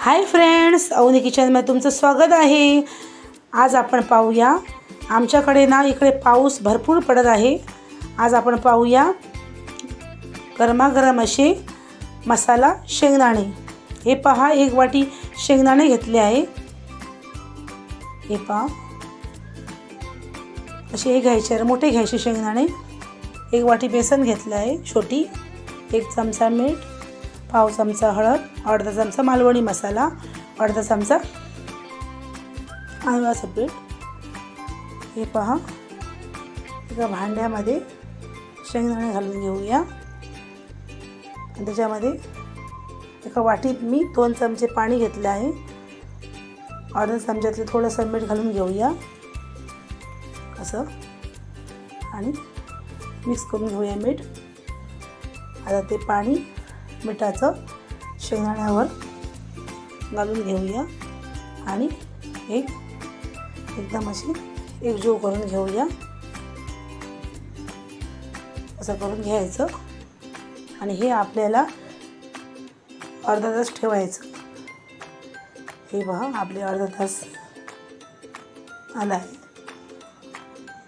Hi friends, Avni किचनमध्ये तुमचं स्वागत आहे। आज आपण पाहूया, आमच्याकडे ना इकडे पाऊस भरपूर पडत आहे। आज आपण पाहूया गरमागरम असे मसाला शेंगदाणे। हे पहा, एक वाटी शेंगदाणे घेतले आहे। हे पहा, असे हे घ्यायचे, मोठे घ्यायचे शेंगदाणे। एक वाटी बेसन घेतले आहे छोटी, एक चमचा मीठ, पाव चमचा हळद, अर्धा चमचा मालवणी मसाला, अर्धा चमचा तांदळाचं पीठ। हे पहा, एका भांड्यामध्ये शेंगदाणे घालून घेऊया आणि त्याच्यामध्ये एका वाटीत मी 2 चमचे पाणी घेतले आहे। अर्धा चमच्यातले थोडंसं मीठ घालून घेऊया असं आणि मिक्स करून घेऊया मीठ। आता ते पाणी मिठाचं शेंगदाण्यावर घालून घेऊया आणि एकदम अशी एकजीव करून घेऊया। असं करून घ्यायचं आणि हे आपल्याला अर्धा तास ठेवायचं। हे पहा, आपले अर्धा तास आला आहे।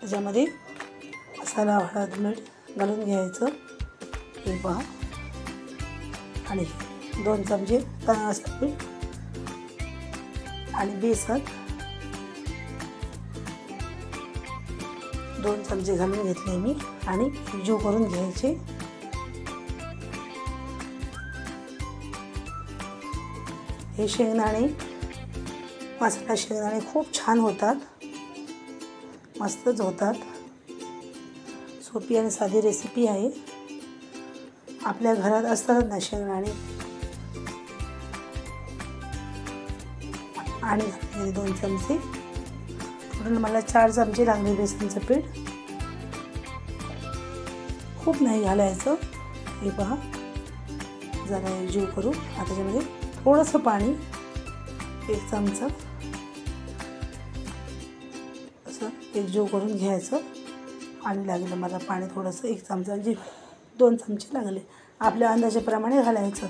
त्याच्यामध्ये मसाला, हळद, मीठ घालून घ्यायचं। हे पहा, आणि 2 चमचे तांदळाचं पीठ आणि बेसन 2 चमचे घालून घेतले मी आणि एकजीव करून घ्यायचे। हे शेंगदाणे, मसाला शेंगदाणे खूप छान होतात, मस्तच होतात। सोपी आणि साधी रेसिपी आहे। आपल्या घरात असतात ना शेंगदाणे। आणि 2 चमचे, टोटल मला 4 चमचे लागले बेसनचं पीठ। खूप नाही घालायचं। हे पहा, जरा एकजीव करू। आता त्याच्यामध्ये थोडंसं पाणी, 1 चमचा असं एकजीव करून घ्यायचं। पाणी लागलं मला, पाणी थोडंसं 1 चमचा, म्हणजे 2 चमचे लागले, आपल्या अंदाजाप्रमाणे घालायचं।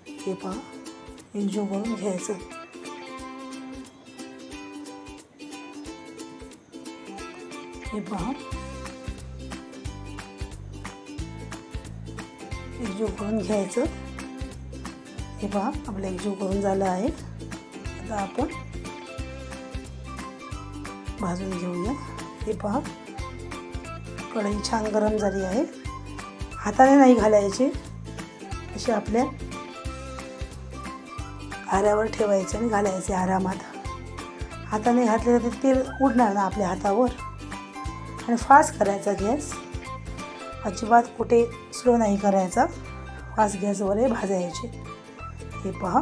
हे पहा, एकजीव करून घ्यायचं। हे पहा, एकजीव करून घ्यायचं। हे पहा, आपलं एकजीव करून झालं आहे। आता आपण भाजून घेऊया। हे पहा, कढई छान गरम झाली आहे। हाताने नाही घालायचे, असे आपल्या आऱ्यावर ठेवायचे आणि घालायचे आरामात। हाताने घातले तर तेल उडणार ना आपल्या हातावर। आणि फास्ट करायचा गॅस, अजिबात कुठे स्लो नाही करायचा, फास्ट गॅसवर हे भाजायचे। हे पहा,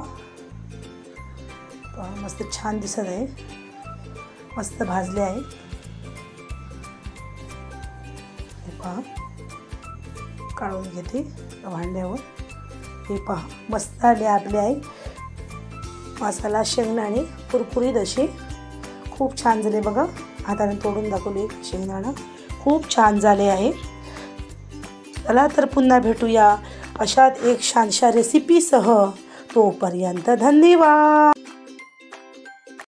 मस्त छान दिसत आहे, मस्त भाजले आहे। हे पहा, काढून घेते भांड्यावर। हे पहा, मस्त आले आपले आहे मसाला शेंगदाणे, कुरकुरीत असे खूप छान झाले बघा। हाताने तोडून दाखवले शेंगदाणा, खूप छान झाले आहे। चला तर पुन्हा भेटूया अशात एक छानशा रेसिपीसह। तोपर्यंत धन्यवाद।